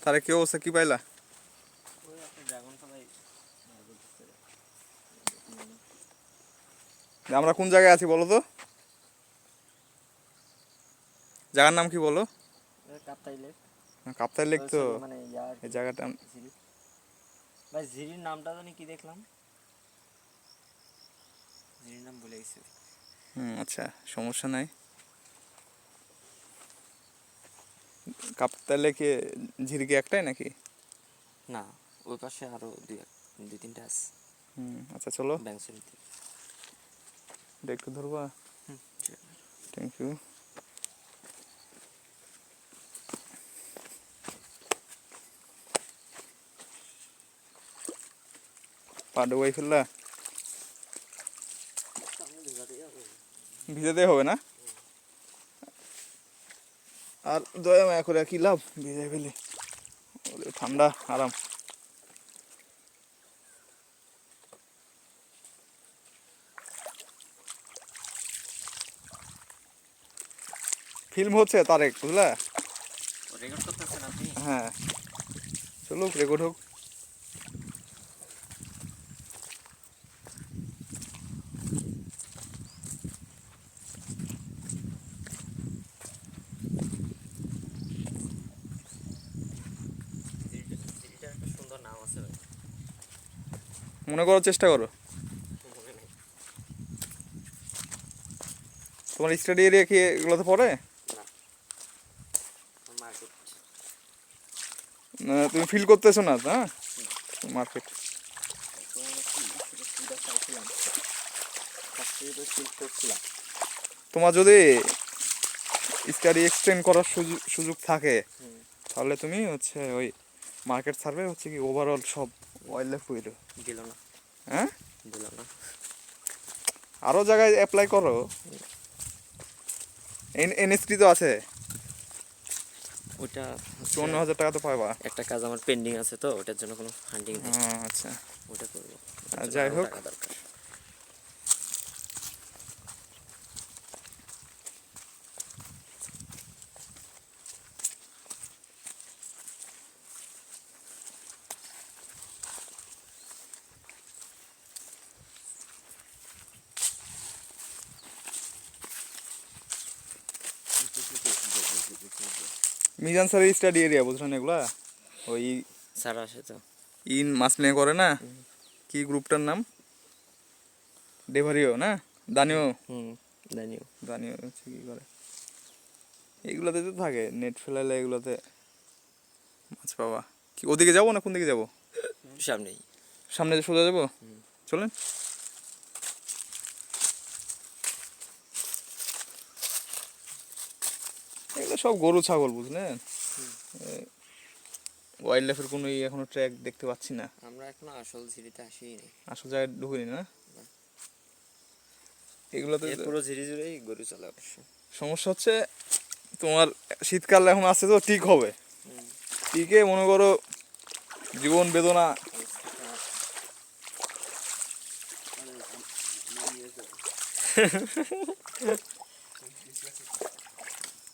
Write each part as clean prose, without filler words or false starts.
তারে কি অবস্থা, কি পাইলা? আমরা কোন জায়গায় আছি বলো তো? জায়গার নাম কি বলো? কাপ্তাই লেক তো মানে এই জায়গাটা। ভাই ঝিরির নামটা জানি কি দেখলাম, ঝিরির নাম ভুলে গেছি। আচ্ছা, সমস্যা নাই। কাপ্তাই লেকে ঝিরকি একটাই নাকি? না, ওই পাশে আরো দুই তিনটা আছে। আচ্ছা চলো, ব্যাংসুরিতে। এটা একটু ধরবা? Thank you. পা ডুবাই ফেললা? ভিজাতে হবে না? আর দয়া মায়া করে কি লাভ ভিজাই ফেলে, ঠান্ডা আরাম। ফিল্ম হচ্ছে তারেক, বুঝলা? রেকর্ড করতেছেন আপনি? হ্যাঁ, চলুক, রেকর্ড হোক। ঝিরিটার একটা সুন্দর নাম আছে ভাই, মনে করার চেষ্টা করো। মনে নেই। তোমার স্টাডি এরিয়া কি এগুলোতে পড়ে? না, মার্কেট। তুমি ফিল করতেছো না? হ্যাঁ, মার্কেট। তোমার যদি স্টাডি এক্সটেন্ড করার সুযোগ থাকে তাহলে তুমি হচ্ছে ওই মার্কেট সার্ভে হচ্ছে কি ওভারঅল সব ওয়াইল্ড লাইফ হইল। দিল না? হ্যাঁ, দিল না। আরও জায়গায় অ্যাপ্লাই করো। এনএসটি তো আছে, ওটা 54,000 টাকা তো পাবা। একটা কাজ আমার পেন্ডিং আছে, তো ওটার জন্য কোনো ফান্ডিং নেই। আচ্ছা, ওটা করবো, যাই হোক। টাকা দরকার। মিজান স্যারের স্টাডি এরিয়া বুঝলেন এগুলা? ওই স্যার আসে তো, মাছ নিয়ে করে না, কি গ্রুপটার নাম? ডেভারিও না, দানিও? দানিও। দানিও হচ্ছে কি করে, এইগুলোতে তো থাকে নেট ফেলাইলে এগুলোতে মাছ পাবা। কি ওদিকে যাবো না কোন দিকে যাবো? সামনেই। সামনে সোজা যাবো, চলেন। এগুলো সব গরু ছাগল বুঝলেন, ওয়াইল্ড লাইফের কোনো এখনো ট্র্যাক দেখতে পাচ্ছি না। আমরা এখনো আসল ঝিরিতে আসিনি, আসল জায়গায় ঢুকিনি না। এগুলোতে পুরো ঝিরি জুড়েই গরু চলে অবশ্য। সমস্যা হচ্ছে তোমার শীতকাল এখন আসছে তো, ঠিক হবে, টিকে মনে করো জীবন বেদনা।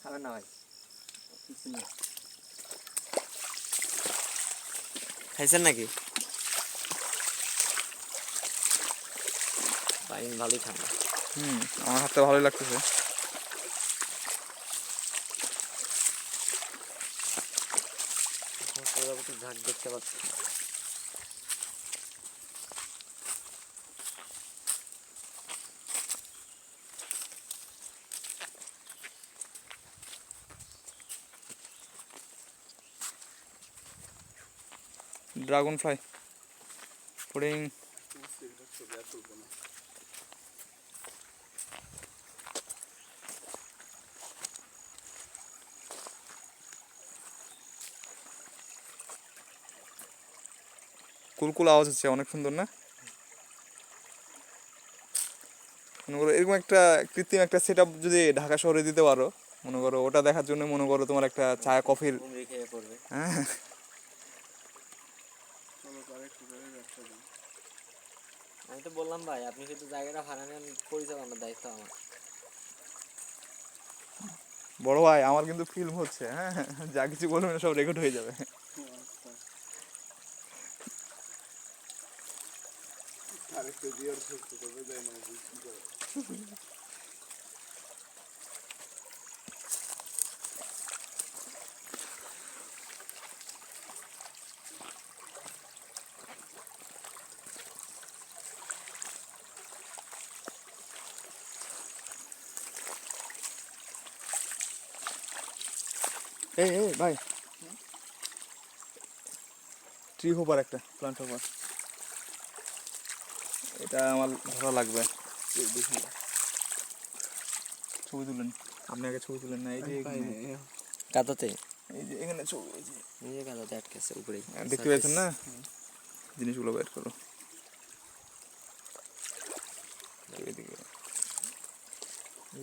খাবেন না ভাই? খাইছেন নাকি? পানি ভালোই ঠান্ডা। আমার হাতে ভালোই লাগতেছে। প্রজাপতির ঝাঁক দেখতে পাচ্ছি। Dragon fly pudding. কুলকুল আওয়াজ হচ্ছে, অনেক সুন্দর না? মনে করো এরকম একটা কৃত্রিম একটা সেট আপ যদি ঢাকা শহরে দিতে পারো, মনে করো ওটা দেখার জন্য মনে করো তোমার একটা চা কফির। হ্যাঁ, আমি তো বললাম ভাই, আপনি কিন্তু জায়গাটা ভাড়া নেন, পরিচালনার দায়িত্ব আমার। বড় ভাই আমার কিন্তু ফিল্ম হচ্ছে, হ্যাঁ, যা কিছু বলবেন সব রেকর্ড হয়ে যাবে। এই এই ভাই, ট্রি হোপার একটা, প্লান্ট হোপার, এটা আমার ধরা লাগবে। ছবি তুলেন, আপনি আগে ছবি তুলেন না। এই যে কাদাতে, এই যে এখানে ছবি, এই যে এই যে কাদাতে আটকেছে উপরে, দেখতে পেয়েছেন না? জিনিসগুলো বের করো। এদিকে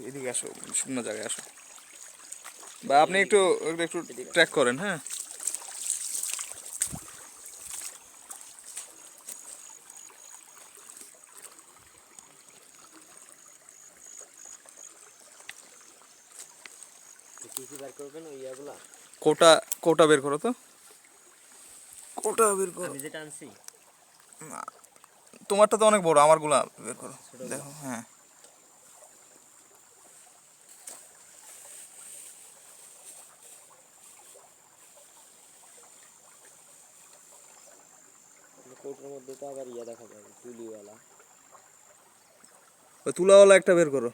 এদিকে আসো, শুকনো জায়গায় আসো। বা আপনি একটু একটু ট্র্যাক করেন। হ্যাঁ, কি কি বার করবেন ওই ইয়াগুলা? কোটা কোটা বের করো তো, কোটা বের করো। আমি যেটা আনছি তোমারটা তো অনেক বড়, আমারগুলা বের করো। দেখো, হ্যাঁ কৌটোর মধ্যে তো আবার ইয়া দেখা যাবে, তুলিওয়ালা। ওই তুলাওয়ালা একটা বের করো।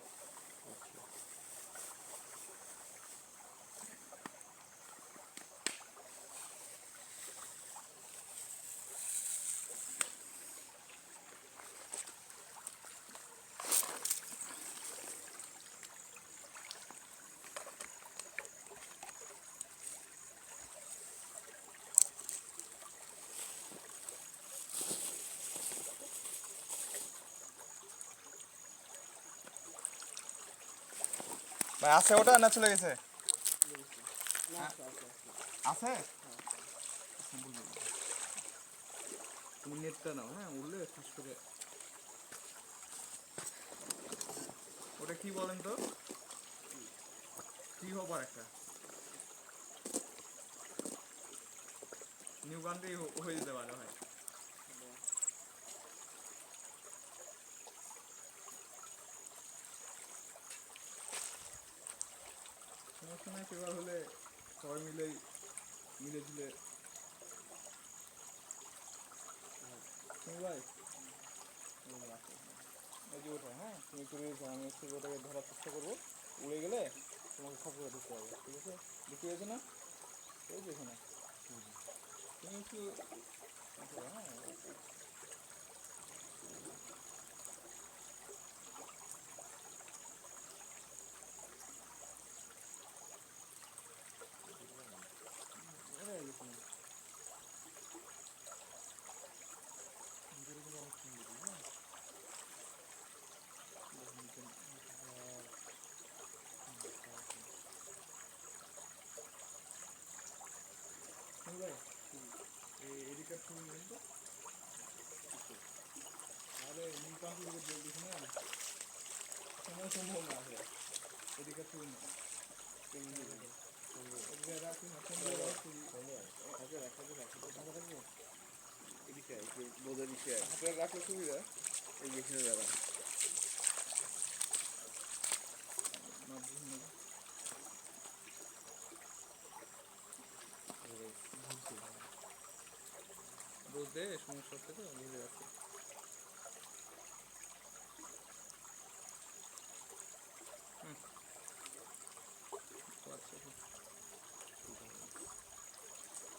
ভাই আছে ওটা না চলে গেছে? আছে, তুমি নেটটা নাও। হ্যাঁ, উঠলে ফাঁস করে। ওটা কি বলেন তো, কি হবার একটা নিউ কান্ট্রি হয়ে যেতে পারে ভাই। সমস্যা নাই, সেবার হলে সবাই মিলেই মিলে ঝুলে। ভাই এই যে ওঠা, হ্যাঁ তুমি একটু রয়েছো, আমি একটু ওটাকে ধরার চেষ্টা করবো। উড়ে গেলে তোমাকে সব করে ধরতে হবে, ঠিক আছে? দেখতে পেয়েছো না? এই দেখো না, তুমি একটু হ্যাঁ। ভাই এদিকে ছবি নেবেন তো, তাহলে নিউ কান্ট্রি বলতেছি না, সময় সম্ভব না আসলে। এদিকে ছবি নেই, রাখি না, সন্ধ্যে এদিকে বোঝা দিচ্ছে হাতে রাখলে সুবিধা। এই যে এখানে দাঁড়া বুঝতে সমস্যা হচ্ছে তো, বুঝে যাচ্ছে।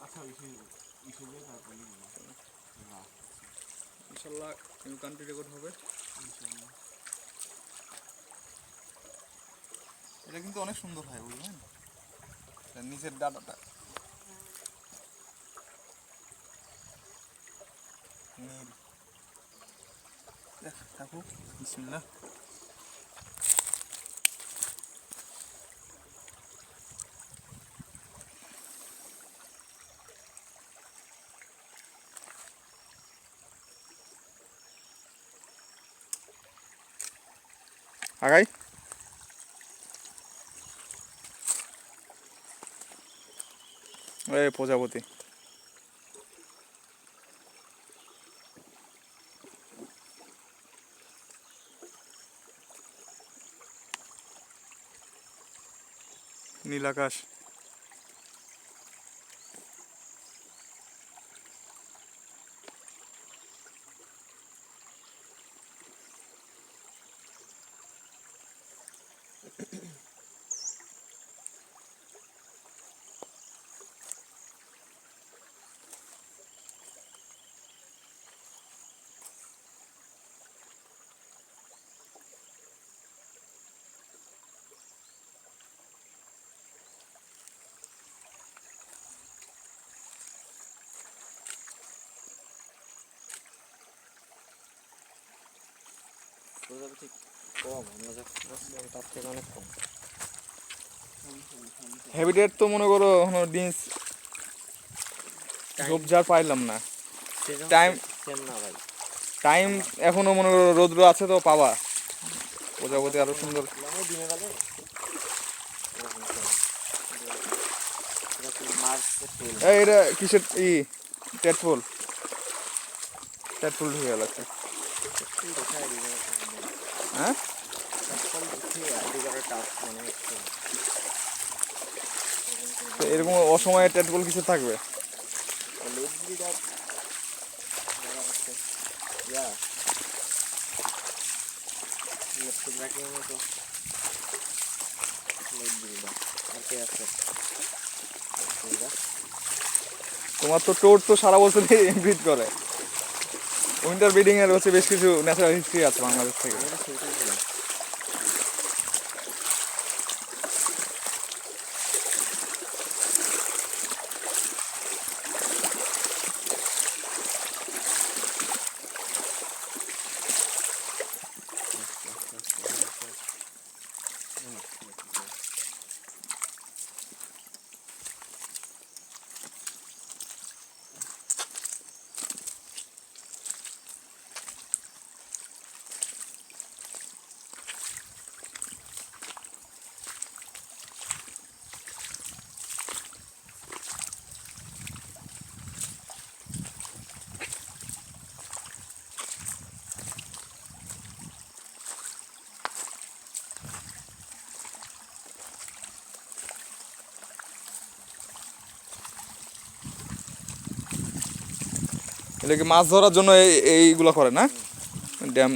আচ্ছা ইনশাল্লাহ নিউ কান্ট্রি রেকর্ড হবে ইনশাল্লাহ। এটা কিন্তু অনেক সুন্দর হয়, বুঝলেন? নিচের ডাটাটা নীল। দেখ থাকুক, বিসমিল্লাহ। আগাই এই প্রজাপতি। নীল আকাশ। প্রজাপতি কম, আমরা যখন আসছিলাম তার থেকে অনেক কম। হ্যাবিটেট তো মনে করো এখনো দিন ঝোপঝাড় পাইলাম না। টাইম সেম না ভাই, টাইম এখনো মনে করো রৌদ্র আছে তো পাবা প্রজাপতি আরো সুন্দর। আমি দিনের বেলা এরকম সময়। এটা কি মার্চ এপ্রিল? এটা কিসের টেটফুল টেটফুল ঢুকে লাগছে। এপ্রিল দেখে আইডি করার টাইম নেই। হ্যাঁ এপ্রিল দেখে আইডি করার টাফ মনে হচ্ছে। তো এরকম অসময়ে টেটফুল কিসে থাকবে? লেট ব্রিডার যারা আছে, ইয়া লেপটপ রাখি মতো লেট ব্রিডার আর কে আছে? ব্রিডার তোমার তো টোড তো সারা বছর ব্রিড করে। উইন্টার ব্রিডিং এর হচ্ছে বেশ কিছু ন্যাচারাল হিস্ট্রি আছে বাংলাদেশ থেকে। আমি তো সেইটাই ছিলাম। এটা কি মাছ ধরার জন্য এইগুলো করে না ড্যাম?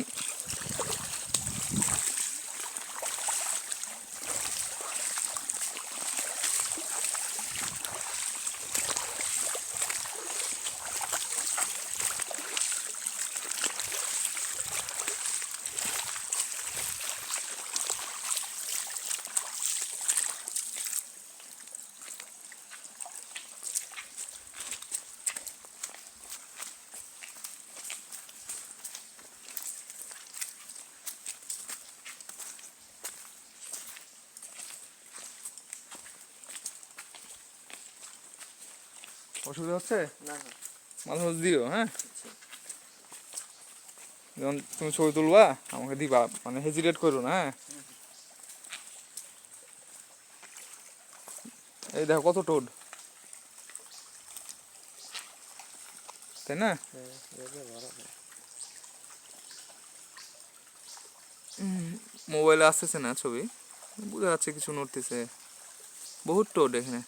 অসুবিধা হচ্ছে? না না, মাঝে মাঝে দিও, হ্যাঁ। যখন তুমি ছবি তুলবা আমাকে দিবা, মানে হেজিটেট করো না, হ্যাঁ। এই দেখো কত টোড, তাই না? মোবাইলে আসতেছে না ছবি, বোঝা যাচ্ছে কিছু নড়তেছে। বহুত টোড এখানে।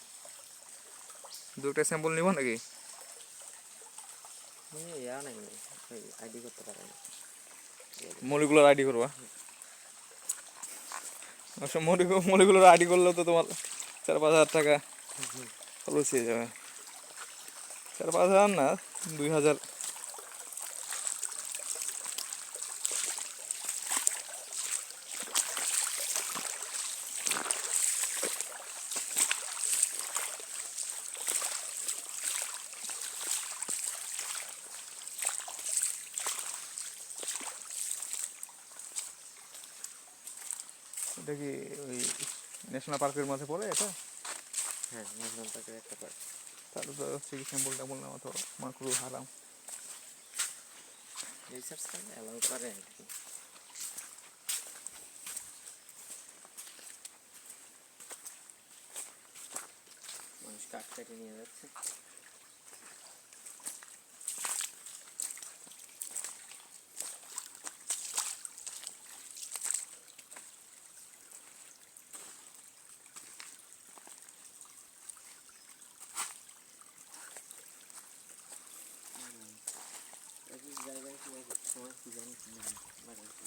দু একটা স্যাম্পল নিব নাকি? ইয়া নাই, আইডি করতে পারে না। মলিকুলার আইডি করবা? অবশ্য মলিকুলার আইডি করলেও তো তোমার 4-5 হাজার টাকা খরচ হয়ে যাবে। 4-5 হাজার না, 2 হাজার। এটা কি ওই ন্যাশনাল পার্কের মাঝে পড়ে এটা? হ্যাঁ, ন্যাশনাল পার্কের একটা পার্ক। তাহলে তো হচ্ছে কি স্যাম্পল ট্যাম্পল নেওয়া তো আমার খুব হারাম। রিসার্চ করলে অ্যালাউ করে আর কি। মানুষ কাঠ কেটে নিয়ে যাচ্ছে। আমার কি জানি কি লাগাইছি।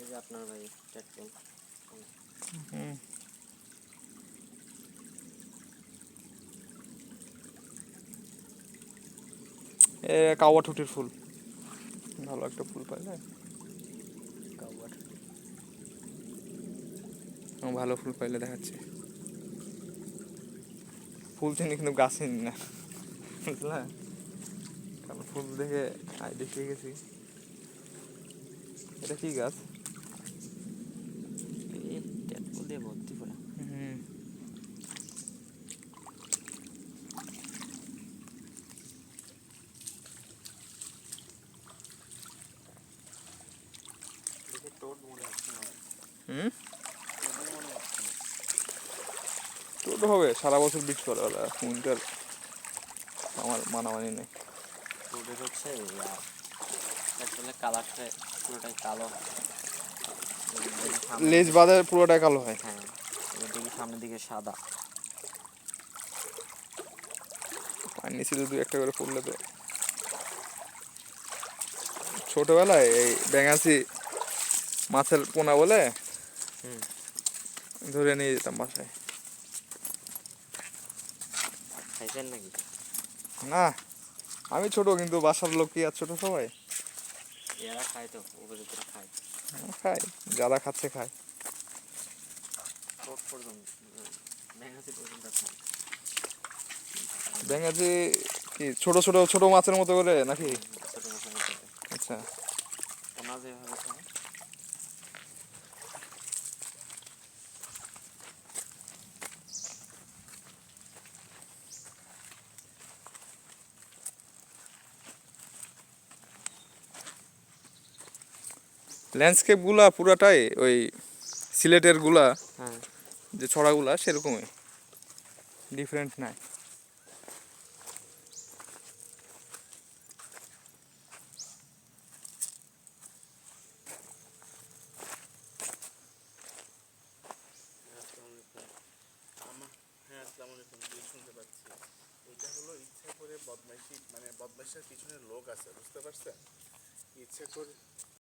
এই যে আপনার ভাই ট্যাক্টর হুম এ কাওয়া ঠুটির ফুল, ভালো একটা ফুল পাইলে ভালো ফুল পাইলে দেখাচ্ছে। ফুল চিনি কিন্তু গাছ চিনি না, বুঝলা, কারণ ফুল দেখে দেখিয়ে গেছি। এটা কি গাছ? এই ট্যাক্টর দিয়ে ভর্তি করে। হুম দেখে টোট মনে হচ্ছে না। হুম টোট মনে হচ্ছে না। টোটো হবে, সারা বছর বীজ করে ওরা, উইন্টার আমার মানামানি নেই। টোটের হচ্ছে ট্যাক্টরের কালারটা পুরোটাই কালো হয়। লেজ বাঁধে পুরোটাই কালো হয়। হ্যাঁ, এদিকে সামনের দিকে সাদা। আর নিচে দু একটা করে পড়লে তো। ছোটবেলায় এই ব্যাঙাচি মাছের পোনা বলে হুম, ধরে নিয়ে যেতাম বাসায়। খাইছেন নাকি? না আমি ছোট, কিন্তু বাসার লোক কি আর ছোট সবাই? এরা খায় তো, ওপরে তোরা খায়। খাই, যারা খাচ্ছে খায়। টোট পর্যন্ত ব্যাঙাচি পর্যন্ত খায়। ব্যাঙাচি কি ছোট ছোট ছোট মাছের মতো করে নাকি? ছোটো মাছের মতো করে। আচ্ছা পোনা যেভাবে খায়। ল্যান্ডস্কেপ গুলা পুরাটাই ওই সিলেটের গুলা, হ্যাঁ, যে ছড়াগুলা সেরকমই, ডিফারেন্ট নাই। হ্যাঁ, আসসালামু আলাইকুম। জি, শুনতে পাচ্ছি। এটা হলো ইচ্ছা করে বদমাইশি, মানে বদমাইশের পিছনে লোক আছে, বুঝতে পারছেন? ইচ্ছে করে